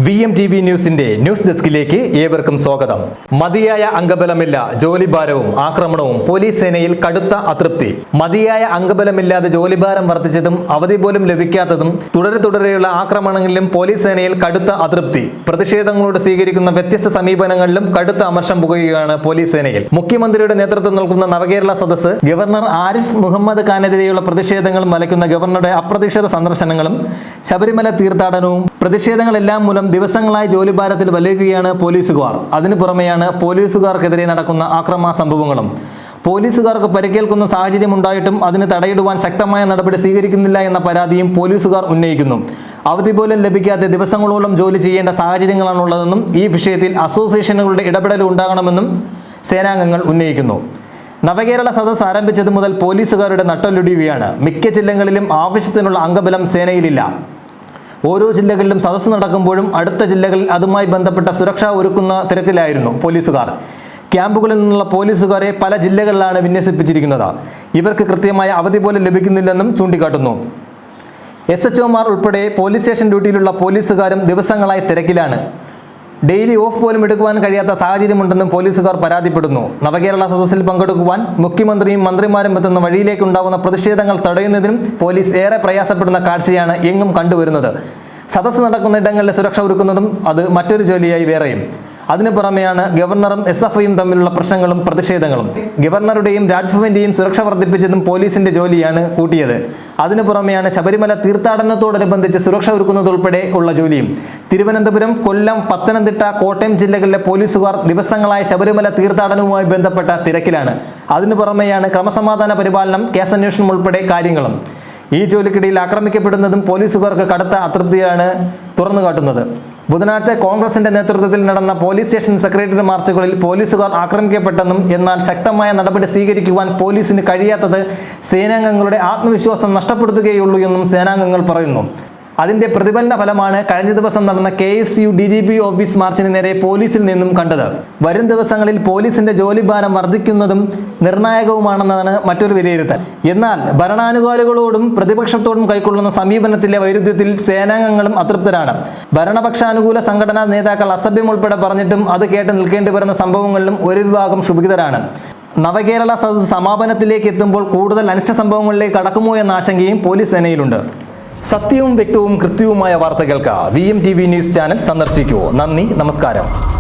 VMTV ന്യൂസിന്റെ news ഡെസ്കിലേക്ക് ഏവർക്കും സ്വാഗതം. മതിയായ അംഗബലമില്ല, ജോലിഭാരവും ആക്രമണവും പോലീസ് സേനയിൽ കടുത്ത അതൃപ്തി. മതിയായ അംഗബലമില്ലാതെ ജോലിഭാരം വർദ്ധിച്ചതും അവധി പോലും ലഭിക്കാത്തതും തുടരെയുള്ള ആക്രമണങ്ങളിലും പോലീസ് സേനയിൽ കടുത്ത അതൃപ്തി. പ്രതിഷേധങ്ങളോട് സ്വീകരിക്കുന്ന വ്യത്യസ്ത സമീപനങ്ങളിലും കടുത്ത അമർഷം പുകയുകയാണ് പോലീസ് സേനയിൽ. മുഖ്യമന്ത്രിയുടെ നേതൃത്വം നൽകുന്ന നവകേരള സദസ്സ്, ഗവർണർ ആരിഫ് മുഹമ്മദ് ഖാനെതിരെയുള്ള പ്രതിഷേധങ്ങൾ മലയ്ക്കുന്ന ഗവർണറുടെ അപ്രതീക്ഷിത സന്ദർശനങ്ങളും ശബരിമല തീർത്ഥാടനവും പ്രതിഷേധങ്ങളെല്ലാം മൂലം ദിവസങ്ങളായി ജോലിഭാരത്തിൽ വലയുകയാണ് പോലീസുകാർ. അതിനു പുറമെയാണ് പോലീസുകാർക്കെതിരെ നടക്കുന്ന ആക്രമണ സംഭവങ്ങളും. പോലീസുകാർക്ക് പരിക്കേൽക്കുന്ന സാഹചര്യം ഉണ്ടായിട്ടും അതിന് തടയിടുവാൻ ശക്തമായ നടപടി സ്വീകരിക്കുന്നില്ല എന്ന പരാതിയും പോലീസുകാർ ഉന്നയിക്കുന്നു. അവധി പോലും ലഭിക്കാതെ ദിവസങ്ങളോളം ജോലി ചെയ്യേണ്ട സാഹചര്യങ്ങളാണുള്ളതെന്നും ഈ വിഷയത്തിൽ അസോസിയേഷനുകളുടെ ഇടപെടൽ ഉണ്ടാകണമെന്നും സേനാംഗങ്ങൾ ഉന്നയിക്കുന്നു. നവകേരള സദസ്സ് ആരംഭിച്ചത് മുതൽ പോലീസുകാരുടെ നട്ടലൊടിയുകയാണ്. മിക്ക ജില്ലകളിലും ആവശ്യത്തിനുള്ള അംഗബലം സേനയിലില്ല. ഓരോ ജില്ലകളിലും സദസ്സ് നടക്കുമ്പോഴും അടുത്ത ജില്ലകളിൽ അതുമായി ബന്ധപ്പെട്ട സുരക്ഷ ഒരുക്കുന്ന തിരക്കിലായിരുന്നു പോലീസുകാർ. ക്യാമ്പുകളിൽ നിന്നുള്ള പോലീസുകാരെ പല ജില്ലകളിലാണ് വിന്യസിപ്പിച്ചിരിക്കുന്നത്. ഇവർക്ക് കൃത്യമായ അവധി പോലും ലഭിക്കുന്നില്ലെന്നും ചൂണ്ടിക്കാട്ടുന്നു. SHOമാർ ഉൾപ്പെടെ പോലീസ് സ്റ്റേഷൻ ഡ്യൂട്ടിയിലുള്ള പോലീസുകാരും ദിവസങ്ങളായി തിരക്കിലാണ്. ഡെയിലി ഓഫ് പോലും എടുക്കുവാൻ കഴിയാത്ത സാഹചര്യമുണ്ടെന്നും പോലീസുകാർ പരാതിപ്പെടുന്നു. നവകേരള സദസ്സിൽ പങ്കെടുക്കുവാൻ മുഖ്യമന്ത്രിയും മന്ത്രിമാരും എത്തുന്ന വഴിയിലേക്കുണ്ടാകുന്ന പ്രതിഷേധങ്ങൾ തടയുന്നതിനും പോലീസ് ഏറെ പ്രയാസപ്പെടുന്ന കാഴ്ചയാണ് എങ്ങും കണ്ടുവരുന്നത്. സദസ്സ് നടക്കുന്ന ഇടങ്ങളിലെ സുരക്ഷ ഒരുക്കുന്നതും അത് മറ്റൊരു ജോലിയായി വേറെയും. അതിനു പുറമെയാണ് ഗവർണറും SFIയും തമ്മിലുള്ള പ്രശ്നങ്ങളും പ്രതിഷേധങ്ങളും. ഗവർണറുടെയും രാജ്ഭവന്റെയും സുരക്ഷ വർദ്ധിപ്പിച്ചതും പോലീസിന്റെ ജോലിയാണ് കൂട്ടിയത്. അതിനു പുറമെയാണ് ശബരിമല തീർത്ഥാടനത്തോടനുബന്ധിച്ച് സുരക്ഷ ഒരുക്കുന്നതുൾപ്പെടെ ഉള്ള ജോലിയും. തിരുവനന്തപുരം, കൊല്ലം, പത്തനംതിട്ട, കോട്ടയം ജില്ലകളിലെ പോലീസുകാർ ദിവസങ്ങളായി ശബരിമല തീർത്ഥാടനവുമായി ബന്ധപ്പെട്ട തിരക്കിലാണ്. അതിനു പുറമെയാണ് ക്രമസമാധാന പരിപാലനം, കേസന്വേഷണം ഉൾപ്പെടെ കാര്യങ്ങളും. ഈ ജോലിക്കിടയിൽ ആക്രമിക്കപ്പെടുന്നതും പോലീസുകാർക്ക് കടുത്ത അതൃപ്തിയാണ് തുറന്നുകാട്ടുന്നത്. ബുധനാഴ്ച കോൺഗ്രസിന്റെ നേതൃത്വത്തിൽ നടന്ന പോലീസ് സ്റ്റേഷൻ സെക്രട്ടറി മാർച്ചുകളിൽ പോലീസുകാർ ആക്രമിക്കപ്പെട്ടെന്നും എന്നാൽ ശക്തമായ നടപടി സ്വീകരിക്കുവാൻ പോലീസിന് കഴിയാത്തത് സേനാംഗങ്ങളുടെ ആത്മവിശ്വാസം നഷ്ടപ്പെടുത്തുകയുള്ളൂ എന്നും സേനാംഗങ്ങൾ പറയുന്നു. അതിന്റെ പ്രതിഫലന ഫലമാണ് കഴിഞ്ഞ ദിവസം നടന്ന KSU DGP ഓഫീസ് മാർച്ചിന് നേരെ പോലീസിൽ നിന്നും കണ്ടത്. വരും ദിവസങ്ങളിൽ പോലീസിന്റെ ജോലിഭാരം വർദ്ധിക്കുന്നതും നിർണായകവുമാണെന്നാണ് മറ്റൊരു വിലയിരുത്തൽ. എന്നാൽ ഭരണാനുകൂലികളോടും പ്രതിപക്ഷത്തോടും കൈക്കൊള്ളുന്ന സമീപനത്തിലെ വൈരുദ്ധ്യത്തിൽ സേനാംഗങ്ങളും അതൃപ്തരാണ്. ഭരണപക്ഷാനുകൂല സംഘടനാ നേതാക്കൾ അസഭ്യം ഉൾപ്പെടെ പറഞ്ഞിട്ടും അത് കേട്ട് നിൽക്കേണ്ടി വരുന്ന സംഭവങ്ങളിലും ഒരു വിഭാഗം ക്ഷുഭിതരാണ്. നവകേരള സദസ്സ് സമാപനത്തിലേക്ക് എത്തുമ്പോൾ കൂടുതൽ അനിഷ്ട സംഭവങ്ങളിലേക്ക് കടക്കുമോ എന്ന ആശങ്കയും പോലീസ് സേനയിലുണ്ട്. സത്യവും വ്യക്തവും കൃത്യവുമായ വാർത്തകൾക്ക് VMTV ന്യൂസ് ചാനൽ സന്ദർശിക്കൂ. നന്ദി, നമസ്കാരം.